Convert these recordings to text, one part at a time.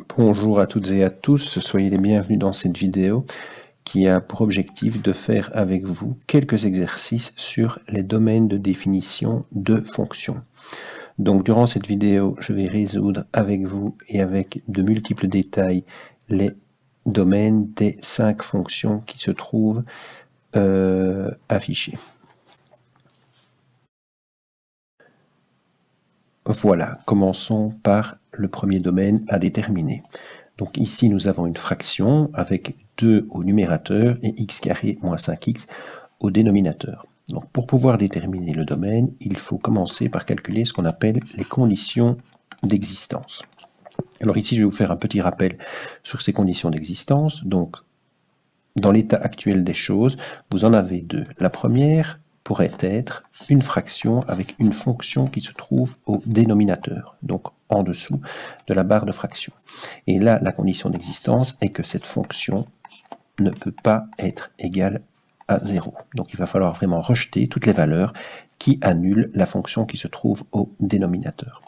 Bonjour à toutes et à tous, soyez les bienvenus dans cette vidéo qui a pour objectif de faire avec vous quelques exercices sur les domaines de définition de fonctions. Donc durant cette vidéo, je vais résoudre avec vous et avec de multiples détails les domaines des 5 fonctions qui se trouvent affichées. Voilà, commençons par le premier domaine à déterminer. Donc ici, nous avons une fraction avec 2 au numérateur et x carré moins 5x au dénominateur. Donc pour pouvoir déterminer le domaine, il faut commencer par calculer ce qu'on appelle les conditions d'existence. Alors ici, je vais vous faire un petit rappel sur ces conditions d'existence. Donc, dans l'état actuel des choses, vous en avez deux. La première pourrait être une fraction avec une fonction qui se trouve au dénominateur, donc en dessous de la barre de fraction. Et là, la condition d'existence est que cette fonction ne peut pas être égale à 0. Donc il va falloir vraiment rejeter toutes les valeurs qui annulent la fonction qui se trouve au dénominateur.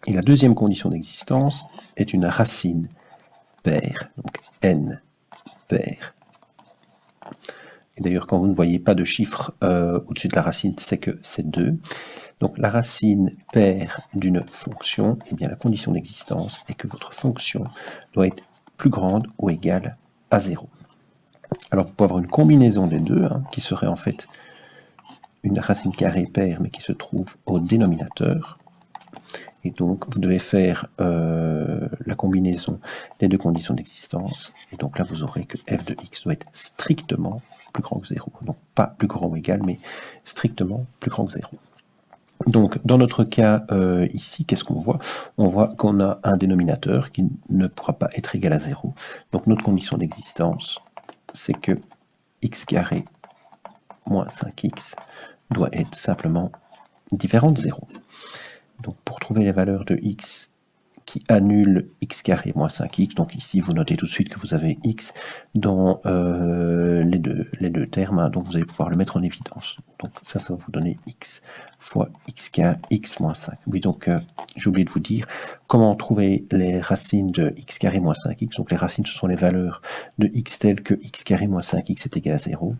Et la deuxième condition d'existence est une racine paire, donc n paire. Et d'ailleurs, quand vous ne voyez pas de chiffre au-dessus de la racine, c'est que c'est 2. Donc la racine paire d'une fonction, eh bien la condition d'existence est que votre fonction doit être plus grande ou égale à 0. Alors vous pouvez avoir une combinaison des deux, qui serait en fait une racine carrée paire, mais qui se trouve au dénominateur. Et donc vous devez faire la combinaison des deux conditions d'existence. Et donc là, vous aurez que f de x doit être strictement plus grand que 0. Donc pas plus grand ou égal, mais strictement plus grand que 0. Donc dans notre cas ici, qu'est-ce qu'on voit? On voit qu'on a un dénominateur qui ne pourra pas être égal à 0. Donc notre condition d'existence, c'est que x carré moins 5x doit être simplement différent de 0. Donc pour trouver les valeurs de x qui annulent x carré moins 5x, donc ici vous notez tout de suite que vous avez x dans les deux termes, donc vous allez pouvoir le mettre en évidence. Donc ça va vous donner x fois x moins 5. Oui, donc j'ai oublié de vous dire comment trouver les racines de x carré moins 5x. Donc les racines, ce sont les valeurs de x telles que x carré moins 5x est égal à 0.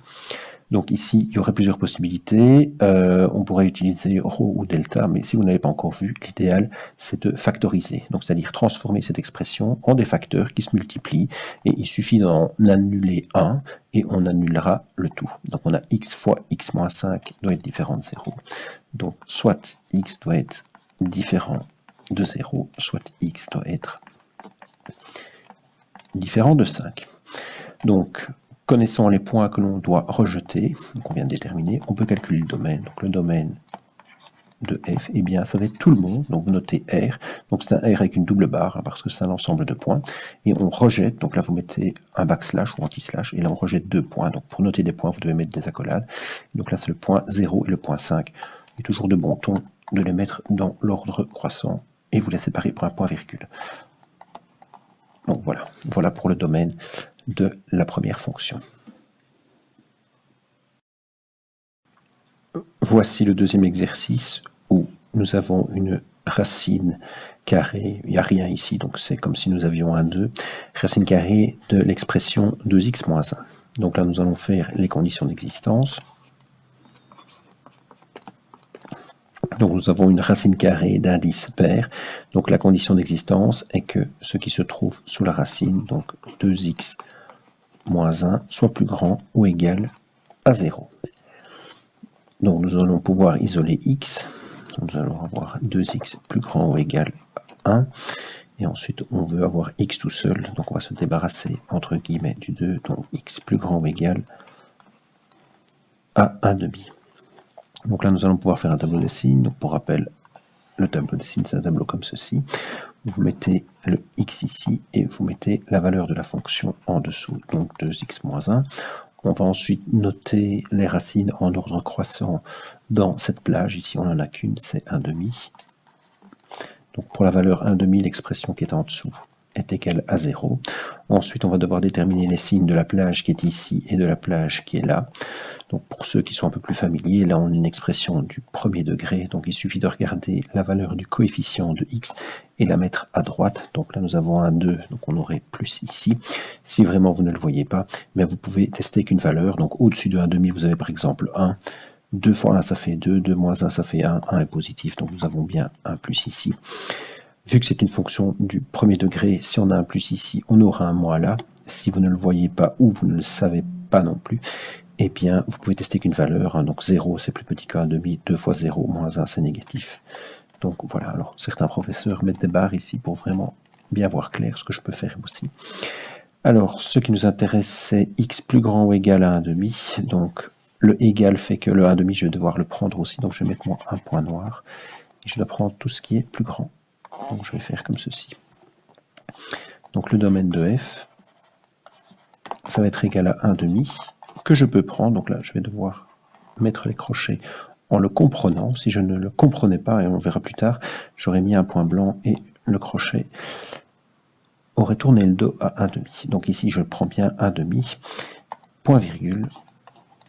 Donc ici, il y aurait plusieurs possibilités. On pourrait utiliser ρ ou delta, mais si vous n'avez pas encore vu, l'idéal, c'est de factoriser. Donc, c'est-à-dire transformer cette expression en des facteurs qui se multiplient, et il suffit d'en annuler un, et on annulera le tout. Donc, on a x fois x moins 5 doit être différent de 0. Donc, soit x doit être différent de 0, soit x doit être différent de 5. Donc, connaissant les points que l'on doit rejeter, donc on vient de déterminer, on peut calculer le domaine. Donc le domaine de f, eh bien ça va être tout le monde, donc vous notez R, donc c'est un R avec une double barre, parce que c'est un ensemble de points, et on rejette, donc là vous mettez un backslash ou anti-slash, et là on rejette 2 points, donc pour noter des points, vous devez mettre des accolades, donc là c'est le point 0 et le point 5, il est toujours de bon ton de les mettre dans l'ordre croissant, et vous les séparez pour un point virgule. Donc voilà pour le domaine de la première fonction. Voici le deuxième exercice où nous avons une racine carrée, il n'y a rien ici, donc c'est comme si nous avions un 2, racine carrée de l'expression 2x moins 1. Donc là, nous allons faire les conditions d'existence. Donc nous avons une racine carrée d'indice pair. Donc la condition d'existence est que ce qui se trouve sous la racine, donc 2x moins 1, soit plus grand ou égal à 0. Donc nous allons pouvoir isoler x. Nous allons avoir 2x plus grand ou égal à 1. Et ensuite, on veut avoir x tout seul. Donc on va se débarrasser, entre guillemets, du 2. Donc x plus grand ou égal à 1/2. Donc là, nous allons pouvoir faire un tableau des signes. Donc pour rappel, le tableau des signes, c'est un tableau comme ceci. Vous mettez le x ici et vous mettez la valeur de la fonction en dessous, donc 2x moins 1. On va ensuite noter les racines en ordre croissant dans cette plage. Ici, on n'en a qu'une, c'est 1/2. Donc pour la valeur 1/2, l'expression qui est en dessous est égal à 0. Ensuite, on va devoir déterminer les signes de la plage qui est ici et de la plage qui est là. Donc pour ceux qui sont un peu plus familiers, là on a une expression du premier degré, donc il suffit de regarder la valeur du coefficient de x et la mettre à droite. Donc là nous avons un 2, donc on aurait plus ici. Si vraiment vous ne le voyez pas, mais vous pouvez tester qu'une valeur. Donc au-dessus de 1,5, vous avez par exemple 1. 2 fois 1 ça fait 2, 2 moins 1 ça fait 1, 1 est positif, donc nous avons bien un plus ici. Vu que c'est une fonction du premier degré, si on a un plus ici, on aura un moins là. Si vous ne le voyez pas ou vous ne le savez pas non plus, eh bien, vous pouvez tester qu'une valeur. Donc 0, c'est plus petit qu'un demi. 2 fois 0, moins 1, c'est négatif. Donc voilà, alors certains professeurs mettent des barres ici pour vraiment bien voir clair ce que je peux faire aussi. Alors, ce qui nous intéresse, c'est x plus grand ou égal à 1,5. Donc, le égal fait que le 1,5, je vais devoir le prendre aussi. Donc, je vais mettre un point noir. Et je dois prendre tout ce qui est plus grand. Donc je vais faire comme ceci. Donc le domaine de f, ça va être égal à 1,5, que je peux prendre. Donc là, je vais devoir mettre les crochets en le comprenant. Si je ne le comprenais pas, et on verra plus tard, j'aurais mis un point blanc et le crochet aurait tourné le dos à 1,5. Donc ici, je prends bien 1,5, point virgule,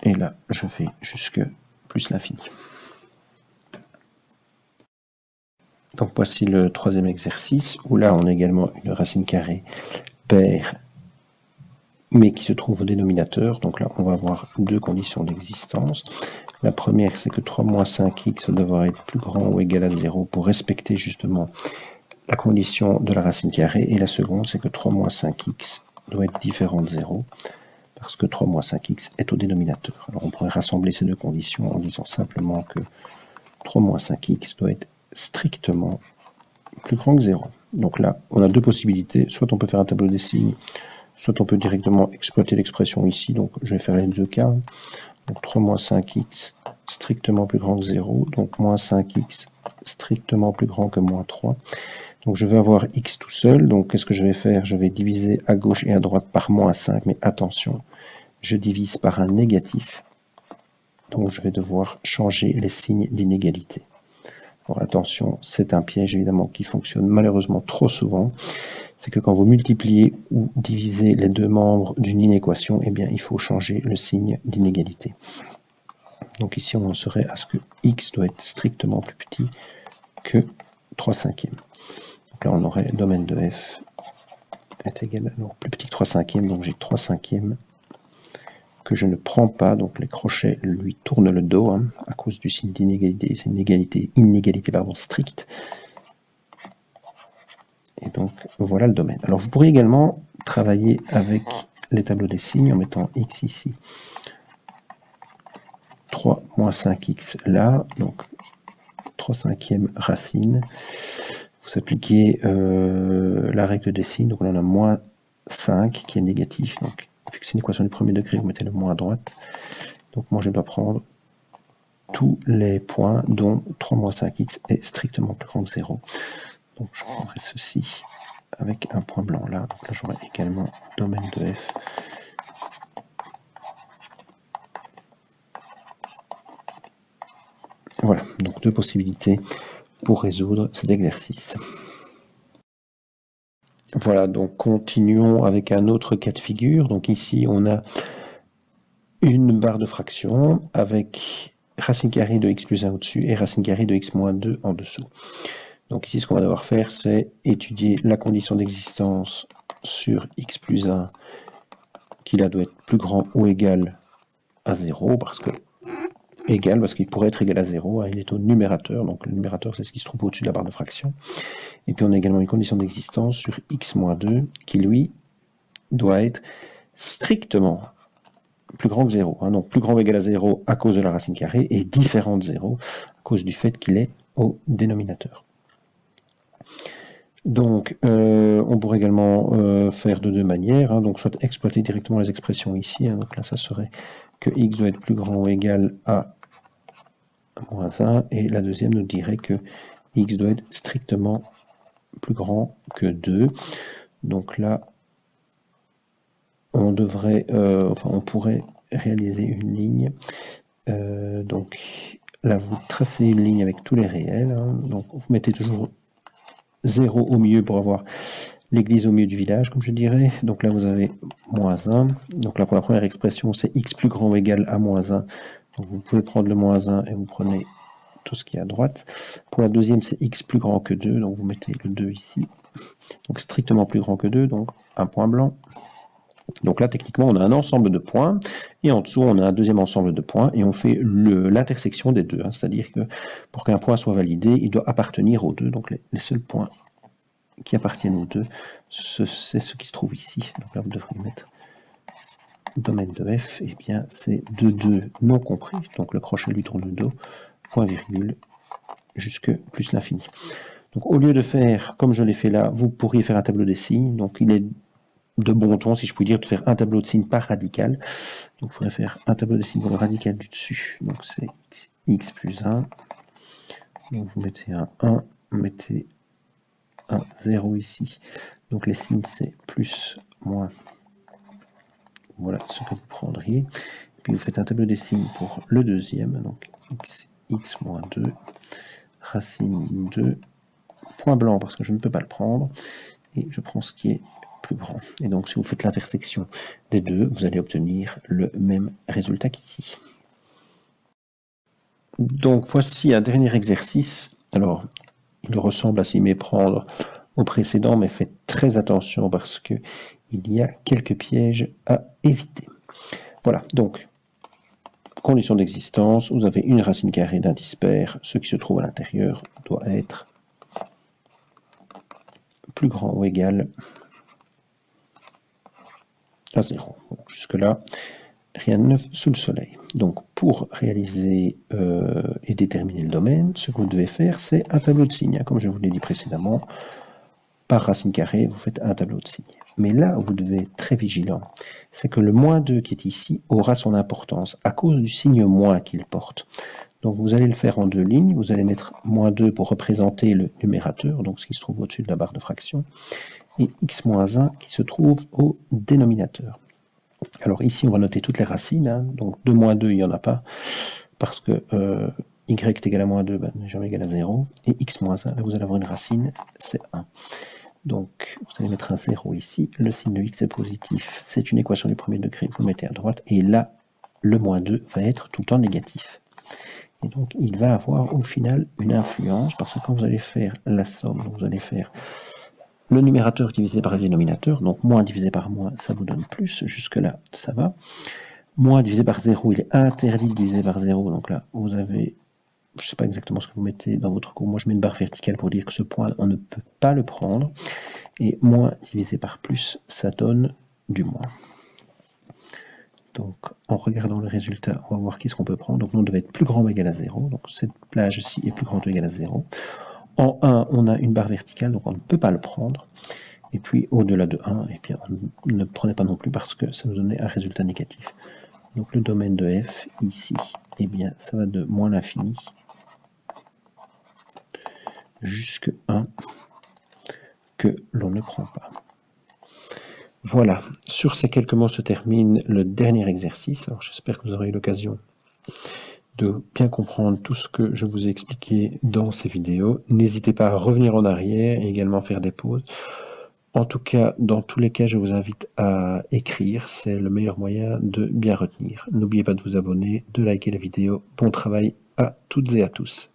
et là, je vais jusque plus l'infini. Donc voici le troisième exercice, où là on a également une racine carrée paire, mais qui se trouve au dénominateur. Donc là on va avoir deux conditions d'existence. La première, c'est que 3 moins 5x devra être plus grand ou égal à 0 pour respecter justement la condition de la racine carrée. Et la seconde, c'est que 3 moins 5x doit être différent de 0, parce que 3 moins 5x est au dénominateur. Alors on pourrait rassembler ces deux conditions en disant simplement que 3 moins 5x doit être strictement plus grand que 0. Donc là, on a deux possibilités. Soit on peut faire un tableau des signes, soit on peut directement exploiter l'expression ici. Donc je vais faire les deux cas. Donc 3 moins 5x strictement plus grand que 0. Donc moins 5x strictement plus grand que moins 3. Donc je vais avoir x tout seul. Donc qu'est-ce que je vais faire? Je vais diviser à gauche et à droite par moins 5. Mais attention, je divise par un négatif. Donc je vais devoir changer les signes d'inégalité. Alors attention, c'est un piège évidemment qui fonctionne malheureusement trop souvent. C'est que quand vous multipliez ou divisez les deux membres d'une inéquation, eh bien il faut changer le signe d'inégalité. Donc ici on en serait à ce que x doit être strictement plus petit que 3 cinquièmes. Donc là on aurait le domaine de f est égal à plus petit que 3 cinquièmes, donc j'ai 3 cinquièmes que je ne prends pas, donc les crochets lui tournent le dos à cause du signe d'inégalité, c'est une inégalité stricte. Et donc voilà le domaine. Alors vous pourriez également travailler avec les tableaux des signes en mettant x ici, 3 moins 5x là, donc 3 cinquièmes racine. Vous appliquez la règle des signes, donc on en a moins 5 qui est négatif, donc vu que c'est une équation du premier degré, vous mettez le moins à droite. Donc moi je dois prendre tous les points dont 3 moins 5x est strictement plus grand que 0. Donc je prendrai ceci avec un point blanc là. Donc là j'aurai également domaine de f. Voilà, donc deux possibilités pour résoudre cet exercice. Voilà, donc continuons avec un autre cas de figure. Donc ici, on a une barre de fraction avec racine carrée de x plus 1 au-dessus et racine carrée de x moins 2 en dessous. Donc ici, ce qu'on va devoir faire, c'est étudier la condition d'existence sur x plus 1, qui là doit être plus grand ou égal à 0, parce qu'il pourrait être égal à 0, il est au numérateur, donc le numérateur c'est ce qui se trouve au-dessus de la barre de fraction. Et puis on a également une condition d'existence sur x moins 2, qui lui doit être strictement plus grand que 0. Donc plus grand ou égal à 0 à cause de la racine carrée, et différent de 0 à cause du fait qu'il est au dénominateur. Donc on pourrait également faire de deux manières, donc soit exploiter directement les expressions ici, donc là ça serait que x doit être plus grand ou égal à moins 1, et la deuxième nous dirait que x doit être strictement plus grand que 2. Donc là, on devrait, on pourrait réaliser une ligne. Donc là, vous tracez une ligne avec tous les réels. Donc vous mettez toujours 0 au milieu pour avoir l'église au milieu du village, comme je dirais. Donc là, vous avez moins 1. Donc là, pour la première expression, c'est x plus grand ou égal à moins 1. Donc vous pouvez prendre le moins 1 et vous prenez tout ce qui est à droite. Pour la deuxième, c'est x plus grand que 2. Donc vous mettez le 2 ici. Donc strictement plus grand que 2, donc un point blanc. Donc là, techniquement, on a un ensemble de points, et en dessous, on a un deuxième ensemble de points, et on fait l'intersection des deux. C'est-à-dire que pour qu'un point soit validé, il doit appartenir aux deux. Donc les seuls points qui appartiennent aux deux, c'est ce qui se trouve ici. Donc là, vous devriez mettre domaine de f, et bien c'est 2 non compris. Donc le crochet lui tourne le dos, point virgule, jusque plus l'infini. Donc au lieu de faire comme je l'ai fait là, vous pourriez faire un tableau des signes. Donc il est de bon ton, si je puis dire, de faire un tableau de signes par radical. Donc il faudrait faire un tableau de signes pour le radical du dessus. Donc c'est x plus 1. Donc vous mettez un 1, vous mettez un 0 ici. Donc les signes c'est plus, moins. Voilà ce que vous prendriez. Puis vous faites un tableau des signes pour le deuxième. Donc x moins 2, racine 2, point blanc parce que je ne peux pas le prendre. Et je prends ce qui est plus grand. Et donc, si vous faites l'intersection des deux, vous allez obtenir le même résultat qu'ici. Donc, voici un dernier exercice. Alors, il ressemble à s'y méprendre au précédent, mais faites très attention parce qu'il y a quelques pièges à éviter. Voilà, donc, condition d'existence, vous avez une racine carrée d'indice pair. Ce qui se trouve à l'intérieur doit être plus grand ou égal à 0. Bon, jusque-là, rien de neuf sous le soleil. Donc, pour réaliser et déterminer le domaine, ce que vous devez faire, c'est un tableau de signes. Comme je vous l'ai dit précédemment, par racine carrée, vous faites un tableau de signes. Mais là où vous devez être très vigilant, c'est que le moins 2 qui est ici aura son importance à cause du signe moins qu'il porte. Donc, vous allez le faire en deux lignes. Vous allez mettre moins 2 pour représenter le numérateur, donc ce qui se trouve au-dessus de la barre de fraction, et x moins 1 qui se trouve au dénominateur. Alors ici, on va noter toutes les racines. Hein. Donc 2 moins 2, il n'y en a pas. Parce que y est égal à moins 2 n'est jamais égal à 0. Et x moins 1, là vous allez avoir une racine, c'est 1. Donc vous allez mettre un 0 ici. Le signe de x est positif. C'est une équation du premier degré. Vous le mettez à droite. Et là, le moins 2 va être tout le temps négatif. Et donc il va avoir au final une influence. Parce que quand vous allez faire la somme, donc vous allez faire le numérateur divisé par le dénominateur, donc moins divisé par moins, ça vous donne plus, jusque-là, ça va. Moins divisé par 0, il est interdit de diviser par 0, donc là, vous avez, je ne sais pas exactement ce que vous mettez dans votre cours, moi je mets une barre verticale pour dire que ce point, on ne peut pas le prendre, et moins divisé par plus, ça donne du moins. Donc, en regardant le résultat, on va voir qu'est-ce qu'on peut prendre. Donc, nous, on devait être plus grand ou égal à 0, donc cette plage-ci est plus grande ou égale à 0. En 1, on a une barre verticale, donc on ne peut pas le prendre. Et puis, au-delà de 1, et bien, on ne prenait pas non plus parce que ça nous donnait un résultat négatif. Donc, le domaine de f, ici, eh bien, ça va de moins l'infini jusqu'à 1 que l'on ne prend pas. Voilà, sur ces quelques mots se termine le dernier exercice. Alors, j'espère que vous aurez eu l'occasion de bien comprendre tout ce que je vous ai expliqué dans ces vidéos. N'hésitez pas à revenir en arrière et également faire des pauses. En tout cas, dans tous les cas, je vous invite à écrire. C'est le meilleur moyen de bien retenir. N'oubliez pas de vous abonner, de liker la vidéo. Bon travail à toutes et à tous.